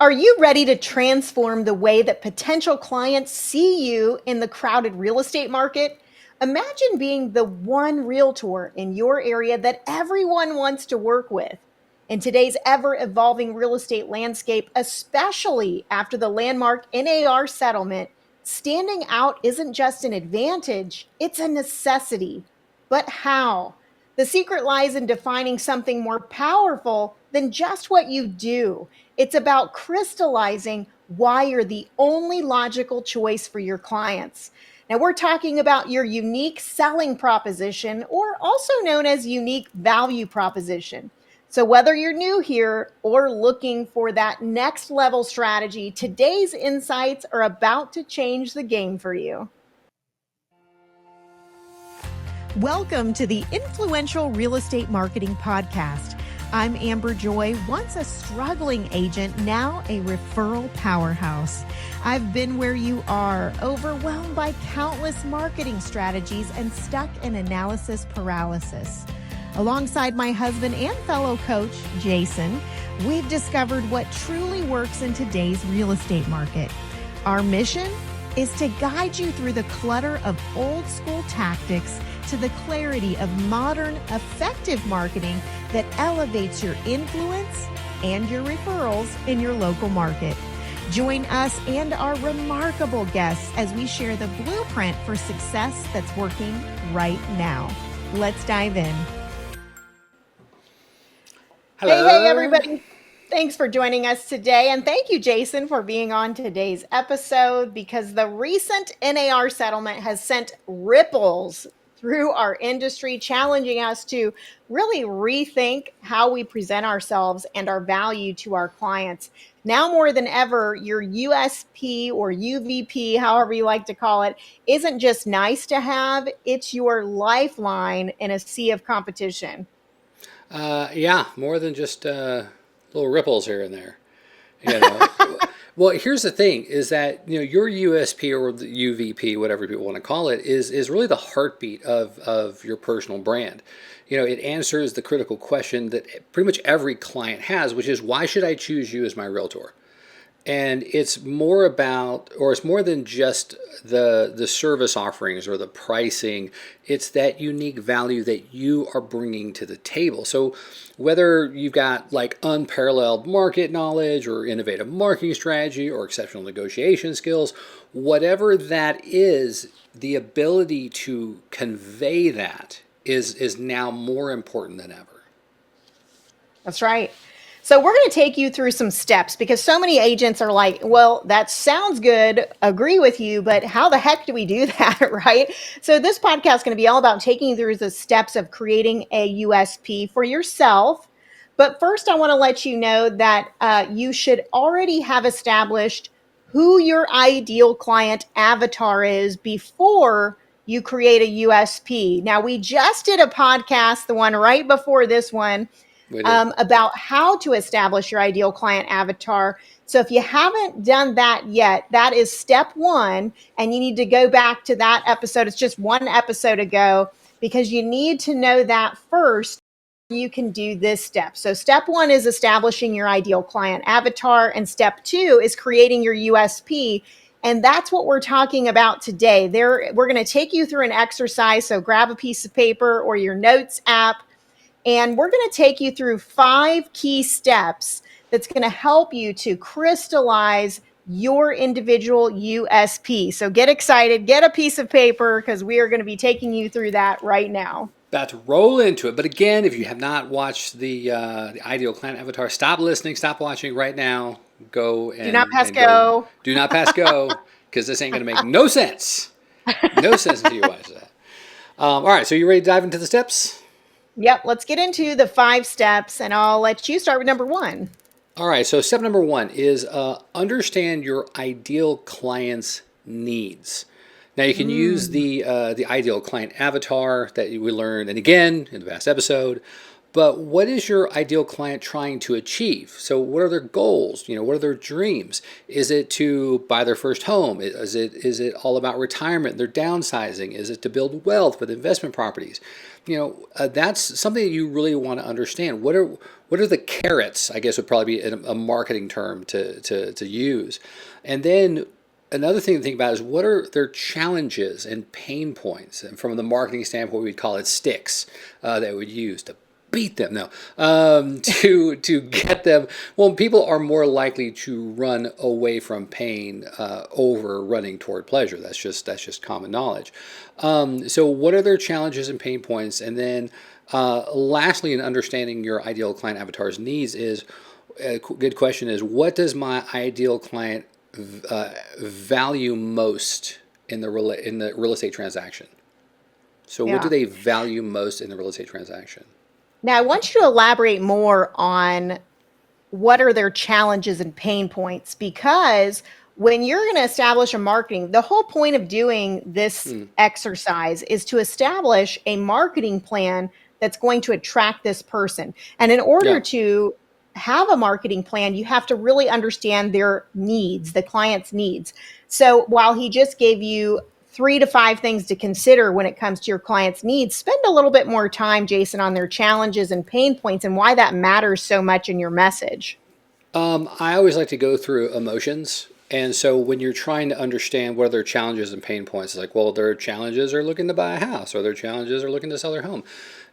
Are you ready to transform the way that potential clients see you in the crowded real estate market? Imagine being the one realtor in your area that everyone wants to work with. In today's ever evolving real estate landscape, especially after the landmark NAR settlement, standing out isn't just an advantage, it's a necessity. But how? The secret lies in defining something more powerful than just what you do. It's about crystallizing why you're the only logical choice for your clients. Now, we're talking about your unique selling proposition, or also known as unique value proposition. So, whether you're new here or looking for that next level strategy, today's insights are about to change the game for you. Welcome to the Influential Real Estate Marketing Podcast. I'm Amber Joy, once a struggling agent, now a referral powerhouse. I've been where you are, overwhelmed by countless marketing strategies and stuck in analysis paralysis. Alongside my husband and fellow coach, Jason, we've discovered what truly works in today's real estate market. Our mission is to guide you through the clutter of old school tactics to the clarity of modern, effective marketing that elevates your influence and your referrals in your local market. Join us and our remarkable guests as we share the blueprint for success that's working right now. Let's dive in. Hello. Hey, everybody. Thanks for joining us today. And thank you, Jason, for being on today's episode, because the recent NAR settlement has sent ripples through our industry, challenging us to really rethink how we present ourselves and our value to our clients. Now more than ever, your USP or UVP, however you like to call it, isn't just nice to have, it's your lifeline in a sea of competition. Yeah, more than just little ripples here and there. You know, well, here's the thing: is that your USP or the UVP, whatever people want to call it, is really the heartbeat of your personal brand. It answers the critical question that pretty much every client has, which is, why should I choose you as my realtor? And it's more about, or it's more than just the service offerings or the pricing. It's that unique value that you are bringing to the table. So whether you've got like unparalleled market knowledge or innovative marketing strategy or exceptional negotiation skills, whatever that is, the ability to convey that is now more important than ever. That's right. So we're going to take you through some steps, because so many agents are like, well, that sounds good, agree with you, but how the heck do we do that, right? So this podcast is going to be all about taking you through the steps of creating a USP for yourself. But first, I want to let you know that you should already have established who your ideal client avatar is before you create a USP. Now, we just did a podcast, the one right before this one, about how to establish your ideal client avatar. So if you haven't done that yet, that is step one, and you need to go back to that episode. It's just one episode ago, because you need to know that first. You can do this step. So step one is establishing your ideal client avatar, and step two is creating your USP. And that's what we're talking about today. We're going to take you through an exercise. So grab a piece of paper or your notes app, and we're going to take you through 5 key steps that's going to help you to crystallize your individual USP. So get excited, get a piece of paper, because we are going to be taking you through that right now. About to roll into it. But again, if you have not watched the Ideal Client Avatar, stop listening, stop watching right now. Go and do not pass go. Do not pass go, because this ain't going to make no sense. No sense until you watch that. All right, so you ready to dive into the steps? Yep, let's get into the 5 steps, and I'll let you start with number 1. All right, so step number 1 is understand your ideal client's needs. Now, you can use the ideal client avatar that we learned, and again, in the past episode, but what is your ideal client trying to achieve? So what are their goals? What are their dreams? Is it to buy their first home? Is it all about retirement, their downsizing? Is it to build wealth with investment properties? That's something that you really want to understand. What are the carrots? I guess would probably be a marketing term to use. And then another thing to think about is what are their challenges and pain points. And from the marketing standpoint, we'd call it sticks that would use to beat them. No, to get them. Well, people are more likely to run away from pain over running toward pleasure. That's just common knowledge. So, what are their challenges and pain points? And then, lastly, in understanding your ideal client avatar's needs, is a good question is what does my ideal client value most in the real estate transaction? So, what do Yeah. they value most in the real estate transaction? Now, I want you to elaborate more on what are their challenges and pain points, because when you're going to establish a marketing, the whole point of doing this Hmm. exercise is to establish a marketing plan that's going to attract this person. And in order Yeah. to have a marketing plan, you have to really understand their needs, the client's needs. So while he just gave you 3 to 5 things to consider when it comes to your client's needs, spend a little bit more time, Jason, on their challenges and pain points and why that matters so much in your message. I always like to go through emotions. And so when you're trying to understand what are their challenges and pain points, it's like, well, their challenges are looking to buy a house or their challenges are looking to sell their home.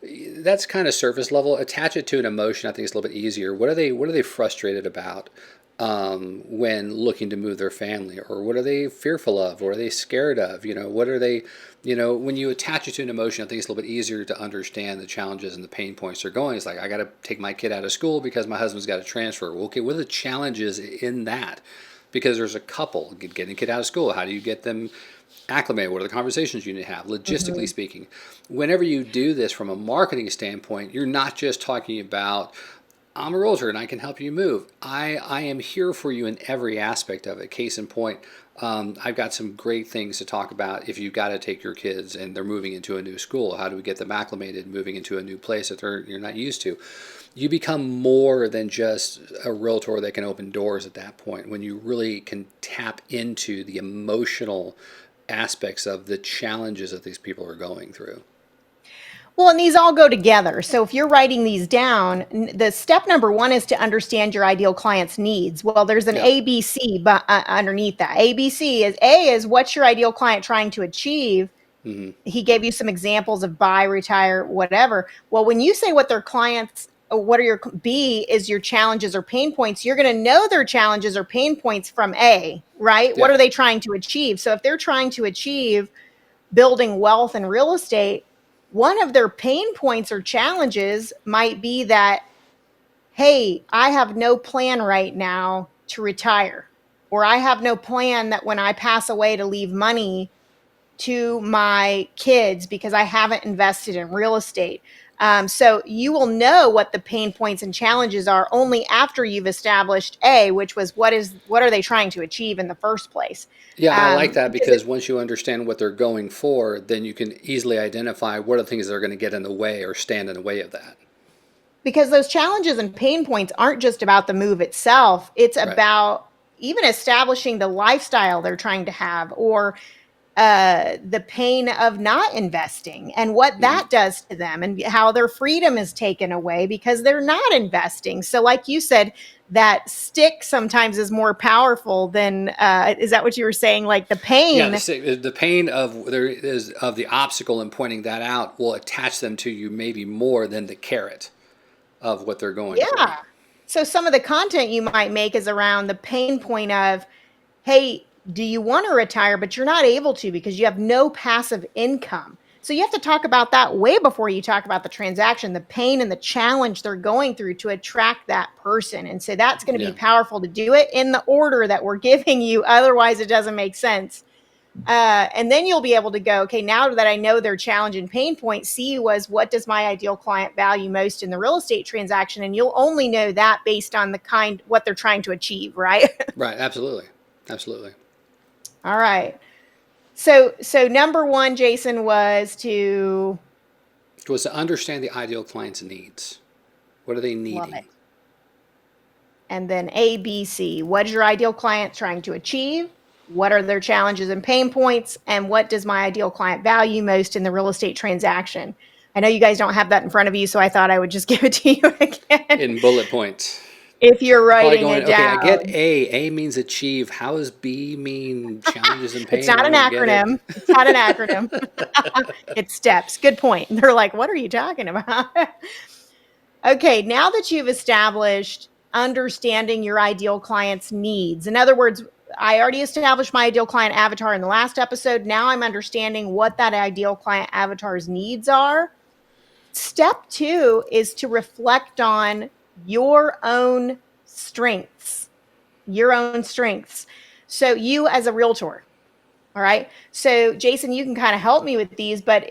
That's kind of surface level. Attach it to an emotion. I think it's a little bit easier. What are they frustrated about when looking to move their family, or what are they fearful of, or are they scared of? What are they? When you attach it to an emotion, I think it's a little bit easier to understand the challenges and the pain points they're going. It's like I got to take my kid out of school because my husband's got to transfer. Well, okay, what are the challenges in that? Because there's a couple getting a kid out of school. How do you get them acclimated? What are the conversations you need to have, logistically Mhm. speaking? Whenever you do this from a marketing standpoint, you're not just talking about I'm a realtor and I can help you move. I am here for you in every aspect of it. Case in point, I've got some great things to talk about if you've got to take your kids and they're moving into a new school. How do we get them acclimated, moving into a new place that you're not used to? You become more than just a realtor that can open doors at that point when you really can tap into the emotional aspects of the challenges that these people are going through. Well, and these all go together. So if you're writing these down, the step number one is to understand your ideal client's needs. Well, there's an Yeah. ABC but underneath that. ABC is A is what's your ideal client trying to achieve. Hmm. He gave you some examples of buy, retire, whatever. Well, when you say what their clients, what are your B is your challenges or pain points, you're going to know their challenges or pain points from A, right? What Yeah. are they trying to achieve? So if they're trying to achieve building wealth in real estate, one of their pain points or challenges might be that, hey, I have no plan right now to retire, or I have no plan that when I pass away to leave money to my kids because I haven't invested in real estate. So you will know what the pain points and challenges are only after you've established A, which was what are they trying to achieve in the first place? Yeah, I like that Because because once you understand what they're going for, then you can easily identify what are the things that are going to get in the way or stand in the way of that. those challenges and pain points aren't just about the move itself. It's Right. about even establishing the lifestyle they're trying to have, or the pain of not investing and what Hmm. that does to them, and how their freedom is taken away because they're not investing. So, like you said, that stick sometimes is more powerful than, is that what you were saying? Like the Yeah, pain. the pain of the obstacle and pointing that out will attach them to you maybe more than the carrot of what they're going for. Yeah. So, some of the content you might make is around the pain point of, hey, do you want to retire, but you're not able to because you have no passive income? So you have to talk about that way before you talk about the transaction, the pain and the challenge they're going through to attract that person. And so that's going to be Yeah. powerful to do it in the order that we're giving you. Otherwise, it doesn't make sense. And then you'll be able to go, okay, now that I know their challenge and pain point, C was what does my ideal client value most in the real estate transaction? And you'll only know that based on what they're trying to achieve, right? Right. Absolutely. Absolutely. All right. So number one, Jason, was to Was to understand the ideal client's needs. What are they Love needing? it. And then A, B, C. What is your ideal client trying to achieve? What are their challenges and pain points? And what does my ideal client value most in the real estate transaction? I know you guys don't have that in front of you, so I thought I would just give it to you again In bullet points. if you're They're probably writing going, it okay, I get down. A. A means achieve. How does B mean challenges and It's pain? not I an don't get it. acronym. It's not an acronym. It's steps. Good point. They're like, what are you talking about? Okay, now that you've established understanding your ideal client's needs, in other words, I already established my ideal client avatar in the last episode. Now I'm understanding what that ideal client avatar's needs are. Step two is to reflect on your own strengths, your own strengths. So, you as a realtor, all right. So, Jason, you can kind of help me with these, but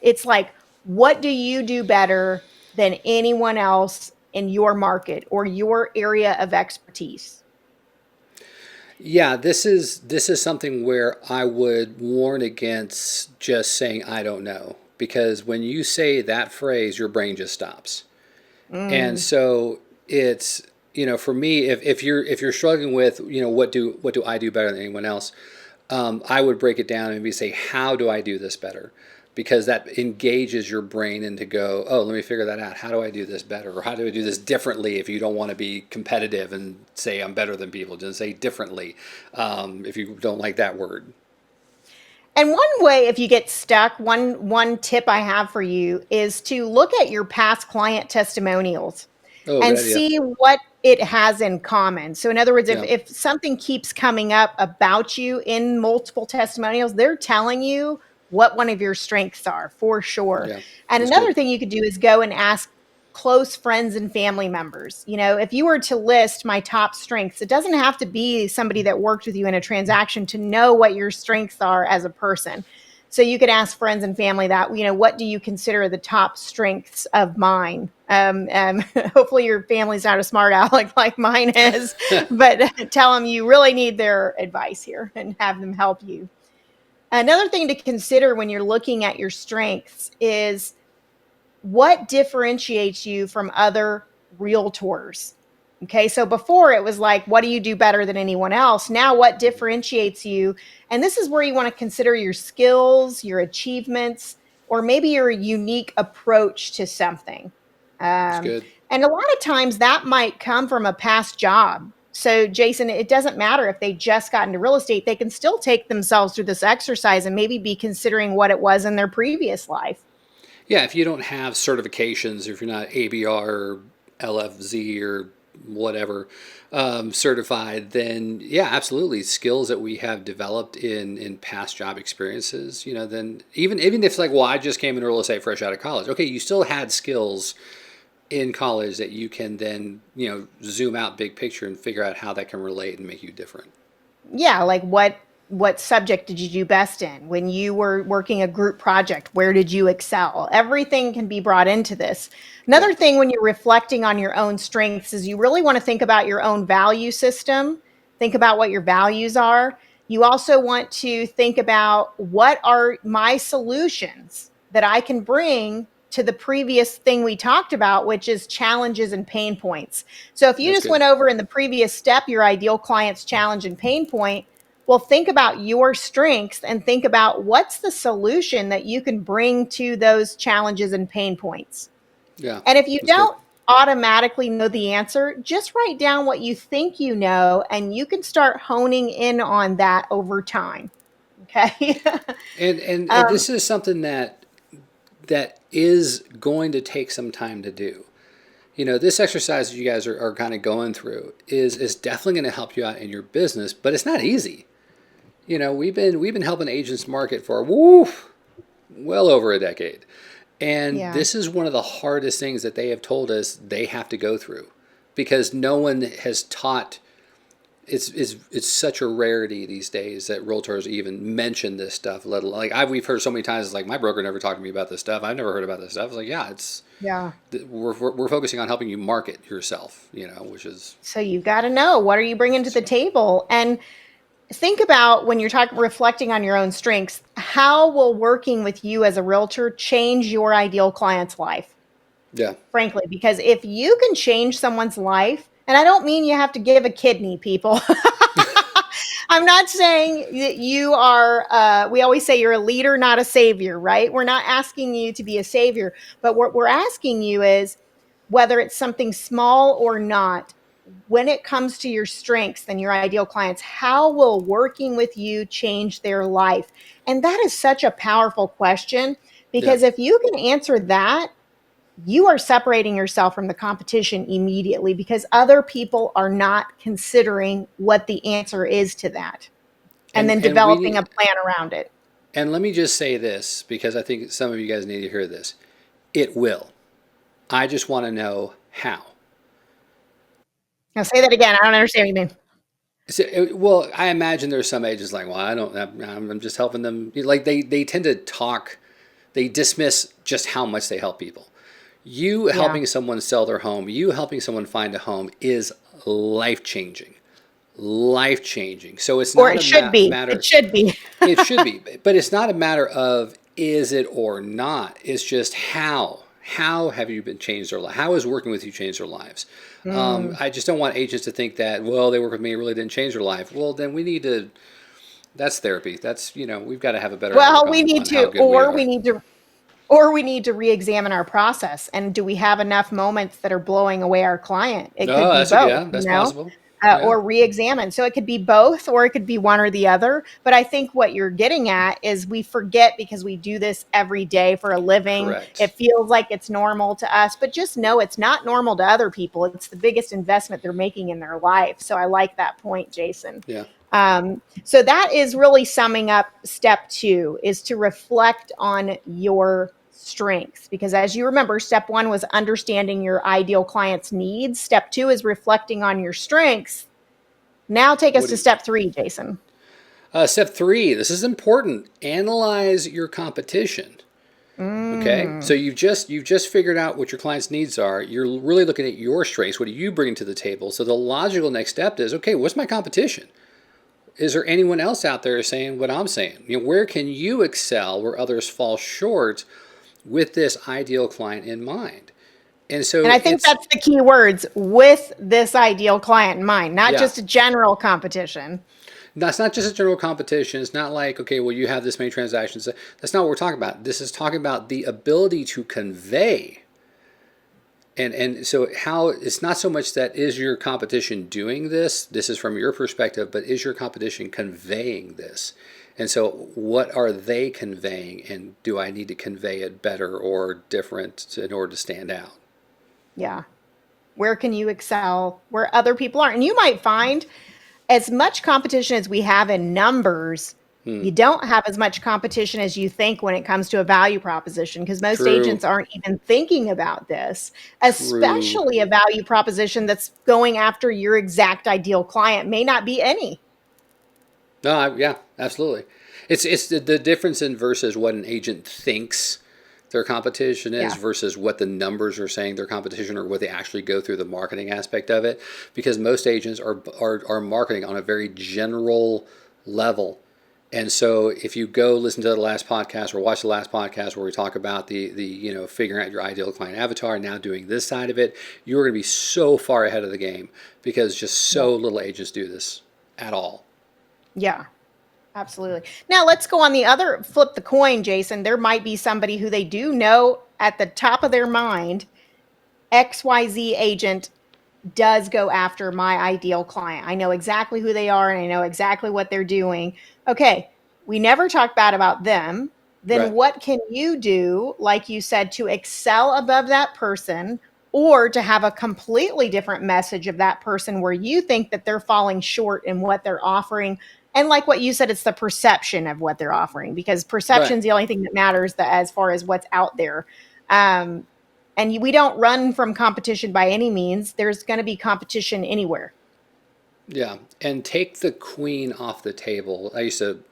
it's like, what do you do better than anyone else in your market or your area of expertise? Yeah, this is something where I would warn against just saying I don't know, because when you say that phrase, your brain just stops. And Mm, so it's, for me, if you're struggling with, what do I do better than anyone else, I would break it down and maybe say, how do I do this better? Because that engages your brain and to go, oh, let me figure that out. How do I do this better? Or how do I do this differently? If you don't want to be competitive and say I'm better than people, just say differently, if you don't like that word. And one way, if you get stuck, one tip I have for you is to look at your past client testimonials Oh, and good idea. see what it has in common. So, in other words, if, Yeah, if something keeps coming up about you in multiple testimonials, they're telling you what one of your strengths are for sure. yeah, And that's another good. thing you could do is go and ask close friends and family members. If you were to list my top strengths, it doesn't have to be somebody that worked with you in a transaction to know what your strengths are as a person. So you could ask friends and family that, what do you consider the top strengths of mine? Hopefully your family's not a smart aleck like mine is, but tell them you really need their advice here and have them help you. Another thing to consider when you're looking at your strengths is what differentiates you from other realtors. Okay, so before it was like, what do you do better than anyone else? Now, what differentiates you? And this is where you want to consider your skills, your achievements, or maybe your unique approach to something. It's Um, good. and a lot of times that might come from a past job. So, Jason, it doesn't matter if they just got into real estate, they can still take themselves through this exercise and maybe be considering what it was in their previous life. Yeah, if you don't have certifications, if you're not ABR or LFZ or whatever certified, then yeah, absolutely, skills that we have developed in past job experiences. Then even if it's like, well, I just came into real estate fresh out of college. Okay, you still had skills in college that you can then zoom out big picture and figure out how that can relate and make you different. Yeah, like what subject did you do best in? When you were working a group project, where did you excel? Everything can be brought into this. Yeah, Another thing when you're reflecting on your own strengths is you really want to think about your own value system. Think about what your values are. You also want to think about what are my solutions that I can bring to the previous thing we talked about, which is challenges and pain points. So if you that's just good. went over in the previous step your ideal client's challenge and pain point, well, think about your strengths and think about what's the solution that you can bring to those challenges and pain points. Yeah, And if you that's good. don't automatically know the answer, just write down what you think you know, and you can start honing in on that over time. Okay. And um, this is something that is going to take some time to do. This exercise that you guys are kind of going through is definitely going to help you out in your business, but it's not easy. We've been helping agents market for well over a decade. And yeah. this is one of the hardest things that they have told us they have to go through, because no one has taught. It's such a rarity these days that realtors even mention this stuff. Let alone, like we've heard so many times, it's like, my broker never talked to me about this stuff. I've never heard about this stuff. It's like, yeah, it's Yeah. we're focusing on helping you market yourself, which is So you've got to know what are you bringing to the table, and think about when you're talking reflecting on your own strengths, how will working with you as a realtor change your ideal client's life? Yeah. frankly, because if you can change someone's life, and I don't mean you have to give a kidney, people. I'm not saying that you are, we always say you're a leader, not a savior, right? We're not asking you to be a savior, but what we're asking you is whether it's something small or not, when it comes to your strengths and your ideal clients, how will working with you change their life? And that is such a powerful question Yeah. because if you can answer that, you are separating yourself from the competition immediately because other people are not considering what the answer is to that and then And developing we a plan around it. and let me just say this because I think some of you guys need to hear this. It will. I just want to know how. Now, say that again. I don't understand what you mean. So, well, I imagine there's some agents like, well, I don't. I'm just helping them. Like they tend to talk. They dismiss just how much they help people. You Yeah. helping someone sell their home, you helping someone find a home is life changing. Life changing. So it's Or not it a should be. It matter. should be. It should be, but it's not a matter of is it or not. It's just how. How have you been changed their life? How is working with you changed their lives? Mm. I just don't want agents to think that, well, they work with me, it really didn't change their life. Well, then we need to, that's therapy. That's, we've got to have a better outlook Well, we need on how to, good we are. or we need to re-examine our process. And do we have enough moments that are blowing away our client? It could No, be that's a, both, yeah, that's possible. Yeah, or re-examine. So it could be both, or it could be one or the other. But I think what you're getting at is we forget because we do this every day for a living. correct. It feels like it's normal to us, but just know it's not normal to other people. It's the biggest investment they're making in their life. So I like that point, Jason. Yeah. So that is really summing up step 2 is to reflect on your strengths because as you remember, step 1 was understanding your ideal client's needs. Step 2 is reflecting on your strengths. Now take us What do to you, step 3, Jason. Step three, this is important. Analyze your competition. Okay, so Mm. you've just figured out what your client's needs are. You're really looking at your strengths. What are you bringing to the table? So the logical next step is, okay, what's my competition? Is there anyone else out there saying what I'm saying? Where can you excel where others fall short with this ideal client in mind? And And so I think it's that's the key words with this ideal client in mind, not yeah. just a general competition. That's not just a general competition. It's not like, okay, well, you have this many transactions. That's not what we're talking about. This is talking about the ability to convey. And so how it's not so much that is your competition doing this is from your perspective, but is your competition conveying this? And so what are they conveying and do I need to convey it better or different in order to stand out? Yeah. Where can you excel where other people aren't? And you might find as much competition as we have in numbers, Hmm. you don't have as much competition as you think when it comes to a value proposition because most True. agents aren't even thinking about this, True. especially a value proposition that's going after your exact ideal client may not be any. No, yeah, absolutely. It's the difference in versus what an agent thinks their competition is Yeah. versus what the numbers are saying their competition or what they actually go through the marketing aspect of it. Because most agents are marketing on a very general level. And so if you go listen to the last podcast or watch the last podcast where we talk about the figuring out your ideal client avatar and now doing this side of it, you're going to be so far ahead of the game because just Yeah. so little agents do this at all. Yeah. Absolutely. Now let's go on the other flip the coin, Jason. There might be somebody who they do know at the top of their mind XYZ agent does go after my ideal client. I know exactly who they are and I know exactly what they're doing. Okay, we never talk bad about them. Then Right. what can you do, like you said, to excel above that person or to have a completely different message of that person where you think that they're falling short in what they're offering? And like what you said, it's the perception of what they're offering because Right. perception is the only thing that matters as far as what's out there. Um, and we don't run from competition by any means. There's going to be competition anywhere. Yeah. And take the queen off the table. I used to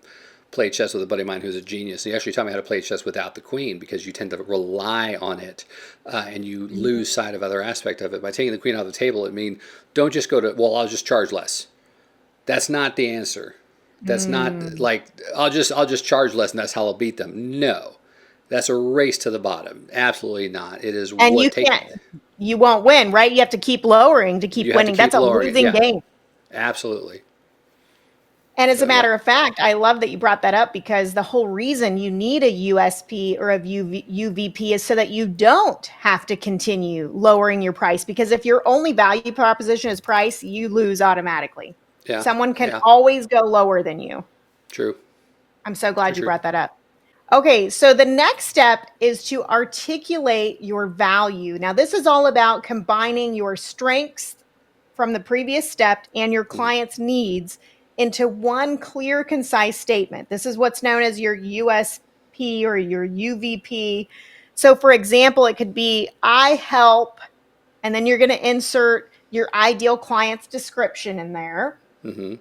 play chess with a buddy of mine who's a genius. He actually taught me how to play chess without the queen because you tend to rely on it and you lose sight of other aspect of it. By taking the queen off the table, it means don't just go to, well, I'll just charge less. That's not the answer. That's not Mm, like I'll just charge less and that's how I'll beat them. No. That's a race to the bottom. Absolutely not. It is And what take you won't win, right? You have to keep lowering to keep you have to winning. That's keep a lowering it. losing Yeah, game. absolutely. And as a So yeah, matter of fact, I love that you brought that up because the whole reason you need a USP or a UVP is so that you don't have to continue lowering your price. Because if your only value proposition is price, you lose automatically. yeah, Someone can yeah. always go lower than you. True, I'm so true, glad you true. brought that up. Okay, so the next step is to articulate your value. Now, this is all about combining your strengths from the previous step and your Mhm. client's needs into one clear, concise statement. This is what's known as your USP or your UVP. So, for example, it could be I help, and then you're going to insert your ideal client's description in there. Mm-hmm.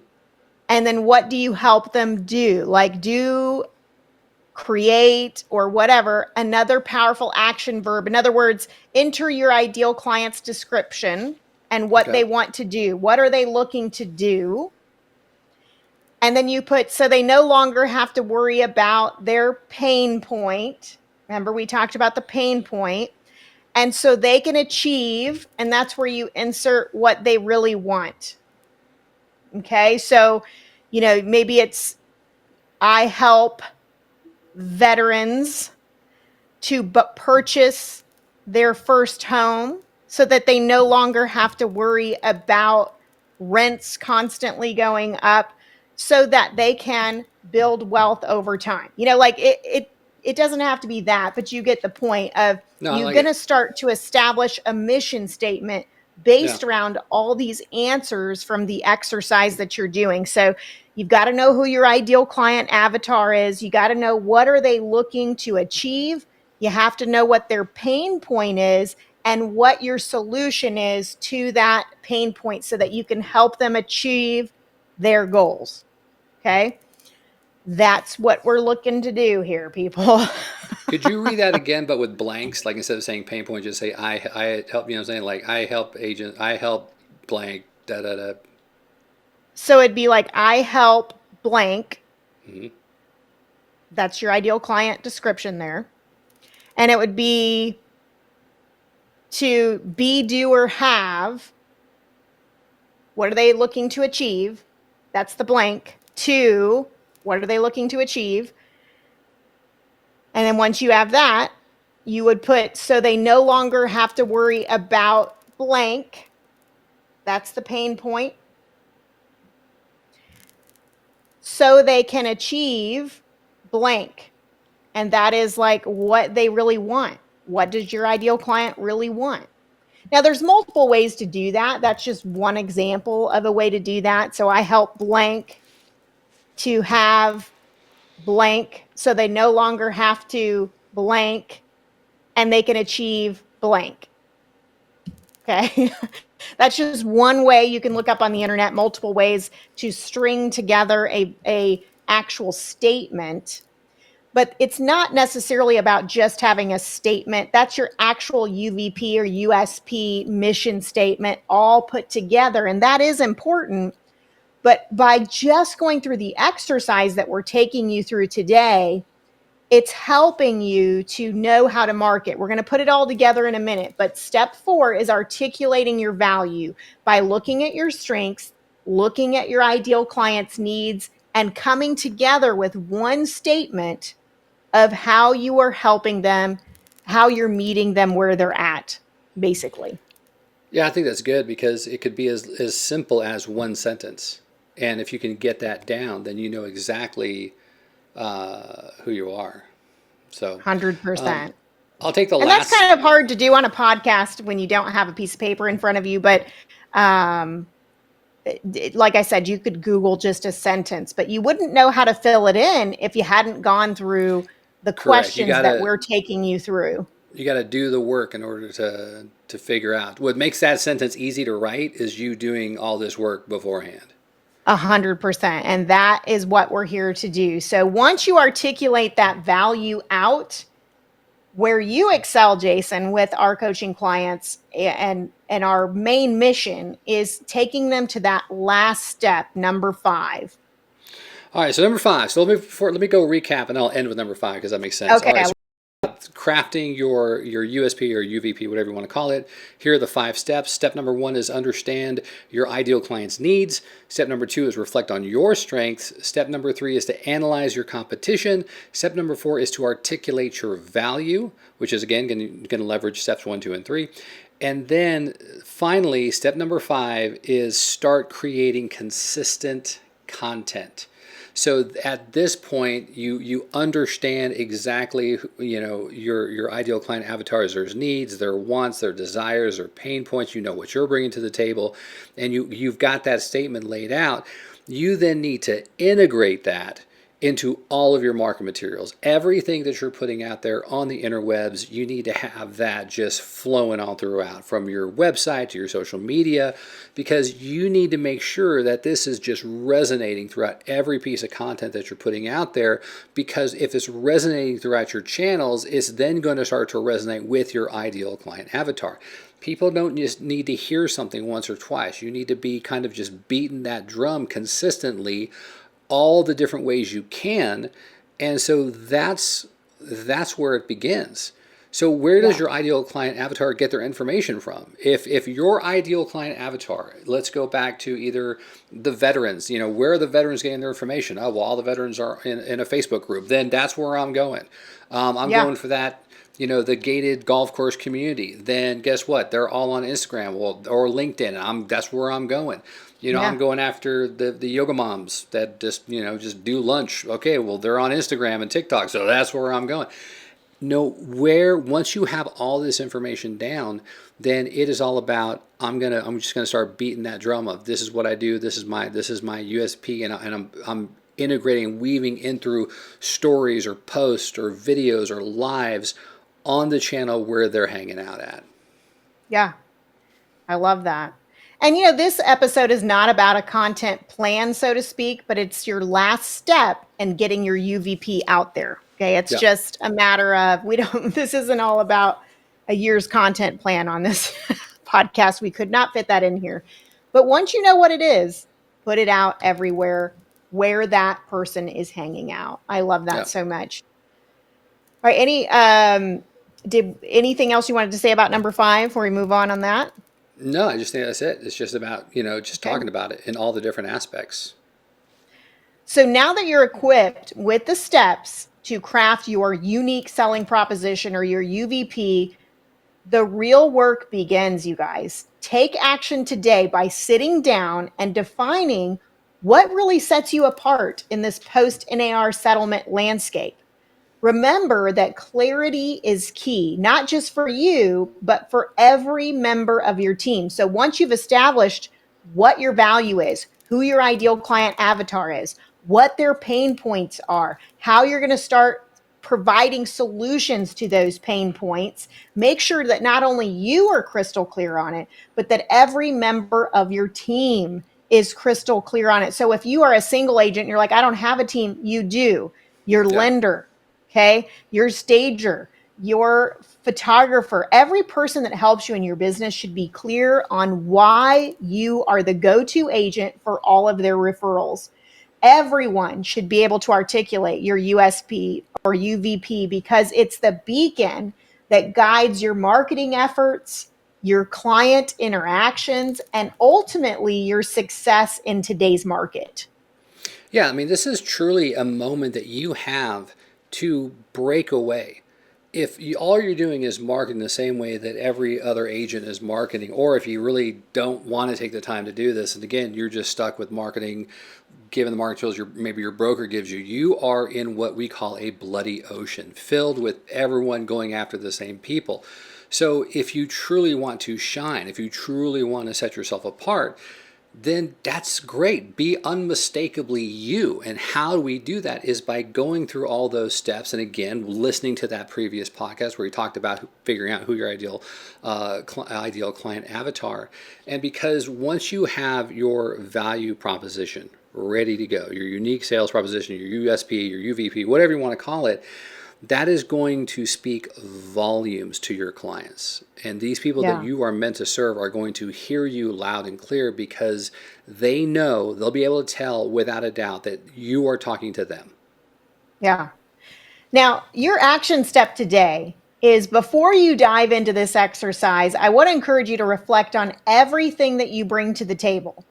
And then what do you help them do? Like, do, create, or whatever, another powerful action verb. In other words, enter your ideal client's description and what Okay. they want to do. What are they looking to do? And then you put, so they no longer have to worry about their pain point. Remember, we talked about the pain point. And so they can achieve, and that's where you insert what they really want. Okay. So, maybe it's I help veterans to purchase their first home so that they no longer have to worry about rents constantly going up so that they can build wealth over time. Like it doesn't have to be that, but you get the point of No, I you're like going to it. start to establish a mission statement Yeah. based around all these answers from the exercise that you're doing. So you've got to know who your ideal client avatar is. You got to know what are they looking to achieve. You have to know what their pain point is and what your solution is to that pain point so that you can help them achieve their goals. Okay. That's what we're looking to do here, people. Could you read that again, but with blanks? Like instead of saying pain point, just say I help. You know, what I'm saying like I help agent. I help blank. Da da da. So it'd be like, I help blank. Mm-hmm. That's your ideal client description there. And it would be to be, do, or have. What are they looking to achieve? That's the blank. Two, what are they looking to achieve? And then once you have that, you would put so they no longer have to worry about blank. That's the pain point. So they can achieve blank. And that is like what they really want. What does your ideal client really want? Now, there's multiple ways to do that. That's just one example of a way to do that. So I help blank to have blank so they no longer have to blank and they can achieve blank. Okay. That's just one way. You can look up on the internet multiple ways to string together a actual statement, but it's not necessarily about just having a statement. That's your actual UVP or USP mission statement all put together, and that is important. But by just going through the exercise that we're taking you through today, it's helping you to know how to market. We're going to put it all together in a minute, but step 4 is articulating your value by looking at your strengths, looking at your ideal client's needs, and coming together with one statement of how you are helping them, how you're meeting them where they're at, basically. Yeah, I think that's good because it could be as simple as one sentence, and if you can get that down, then you know exactly who you are. So, um, 100%. I'll take the And that's last. kind of hard to do on a podcast when you don't have a piece of paper in front of you, but um, like I said, you could Google just a sentence, but you wouldn't know how to fill it in if you hadn't gone through the Correct. questions that we're taking you through. You got to do the work in order to figure out what makes that sentence easy to write is you doing all this work beforehand. 100%. And that is what we're here to do. So once you articulate that value out, where you excel, Jason, with our coaching clients and our main mission is taking them to that last step, number 5. All right, so number 5. So let me go recap, and I'll end with number 5 because that makes sense. All Okay, right, I so crafting your USP or UVP, whatever you want to call it. Here are the 5 steps. Step number 1 is understand your ideal client's needs. Step number 2 is reflect on your strengths. Step number 3 is to analyze your competition. Step number 4 is to articulate your value, which is again going to leverage steps 1, 2, and 3. And then finally, step number 5 is start creating consistent content. So at this point, you understand exactly your ideal client avatars, their needs, their wants, their desires, their pain points. You know what you're bringing to the table, and you've got that statement laid out. You then need to integrate that into all of your market materials. Everything that you're putting out there on the interwebs, you need to have that just flowing all throughout, from your website to your social media, because you need to make sure that this is just resonating throughout every piece of content that you're putting out there, because if it's resonating throughout your channels, it's then going to start to resonate with your ideal client avatar. People don't just need to hear something once or twice. You need to be kind of just beating that drum consistently all the different ways you can. And so that's where it begins. So where does your ideal client avatar get their information from? If your ideal client avatar, let's go back to either the veterans, where are the veterans getting their information? Oh, well, all the veterans are in a Facebook group. Then that's where I'm going. I'm going for that, the gated golf course community. Then guess what? They're all on Instagram or LinkedIn. That's where I'm going. I'm going after the yoga moms that just do lunch. Okay, well, they're on Instagram and TikTok, so that's where I'm going. Once you have all this information down, then it is all about I'm just gonna start beating that drum of this is what I do. This is my USP, and I'm integrating and weaving in through stories or posts or videos or lives on the channel where they're hanging out at. Yeah, I love that. And this episode is not about a content plan, so to speak, but it's your last step in getting your UVP out there. Okay. It's just a matter of, this isn't all about a year's content plan on this podcast. We could not fit that in here. But once you know what it is, put it out everywhere where that person is hanging out. I love that so much. All right. Did anything else you wanted to say about number 5 before we move on that? No, I just think that's it. It's just about, talking about it in all the different aspects. So now that you're equipped with the steps to craft your unique selling proposition or your UVP, the real work begins, you guys. Take action today by sitting down and defining what really sets you apart in this post-NAR settlement landscape. Remember that clarity is key, not just for you, but for every member of your team. So once you've established what your value is, who your ideal client avatar is, what their pain points are, how you're going to start providing solutions to those pain points, make sure that not only you are crystal clear on it, but that every member of your team is crystal clear on it. So if you are a single agent and you're like, I don't have a team, you do. Your lender, okay, your stager, your photographer, every person that helps you in your business should be clear on why you are the go-to agent for all of their referrals. Everyone should be able to articulate your USP or UVP because it's the beacon that guides your marketing efforts, your client interactions, and ultimately your success in today's market. Yeah, I mean, this is truly a moment that you have to break away. If all you're doing is marketing the same way that every other agent is marketing, or if you really don't want to take the time to do this, and again, you're just stuck with marketing, given the market tools maybe your broker gives you, you are in what we call a bloody ocean, filled with everyone going after the same people. So if you truly want to shine, if you truly want to set yourself apart, then that's great. Be unmistakably you. And how do we do that is by going through all those steps. And again, listening to that previous podcast where we talked about figuring out who your ideal client avatar. And because once you have your value proposition ready to go, your unique sales proposition, your USP, your UVP, whatever you want to call it, that is going to speak volumes to your clients. And these people that you are meant to serve are going to hear you loud and clear because they know, they'll be able to tell without a doubt that you are talking to them. Yeah. Now, your action step today is before you dive into this exercise, I want to encourage you to reflect on everything that you bring to the table.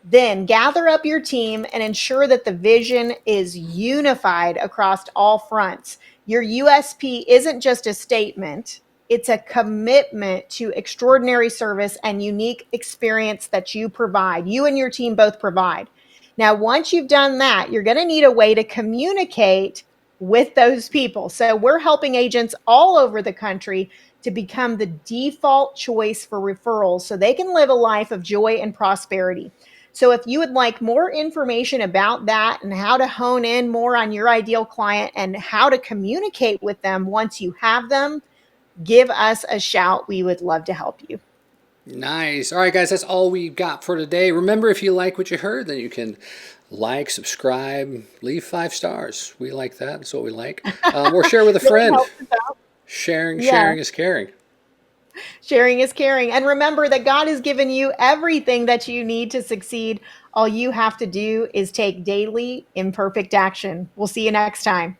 Then gather up your team and ensure that the vision is unified across all fronts. Your USP isn't just a statement, it's a commitment to extraordinary service and unique experience that you provide. You and your team both provide. Now, once you've done that, you're going to need a way to communicate with those people. So, we're helping agents all over the country to become the default choice for referrals so they can live a life of joy and prosperity. So if you would like more information about that and how to hone in more on your ideal client and how to communicate with them once you have them, give us a shout. We would love to help you. Nice. All right, guys, that's all we've got for today. Remember, if you like what you heard, then you can like, subscribe, leave 5 stars. We like that. That's what we like. Or share with a Really friend. helps us out. Yeah. Sharing is caring. Sharing is caring. And remember that God has given you everything that you need to succeed. All you have to do is take daily imperfect action. We'll see you next time.